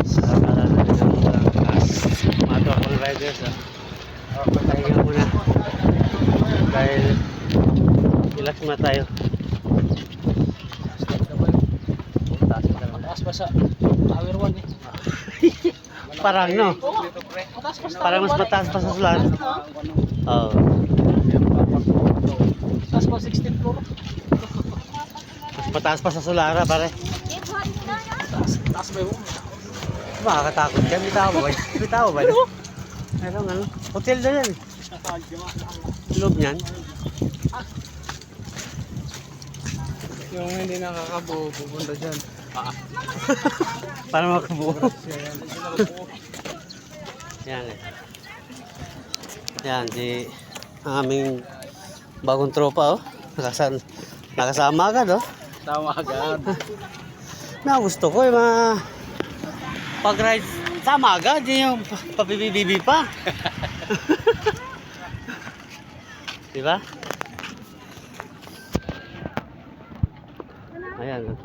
Sa kalala ng Langkas. Mato akong riders. Patahinga muna. Dahil relax muna tayo. Mataas pa sa Tower 1 eh. Parang no? Mataas pa sa Parang mas mataas pa sa sulan. Oo. Mataas pa 16th floor. Mas mataas pa sa Solara, pare. Taas ba yun? Makakatakot yan. Bitaw ba? Bitaw ba? Merong ano? Hotel na yan. Loob niyan. Yung hindi nakakabuo, pupunta dyan. Para makabuo. Yan eh. Yan, si aming bagong tropa oh. Nakasama agad oh. Tama agad. Na gusto ko yung mga pag-ride sama agad yung pabibibi pa. Diba? Ayan.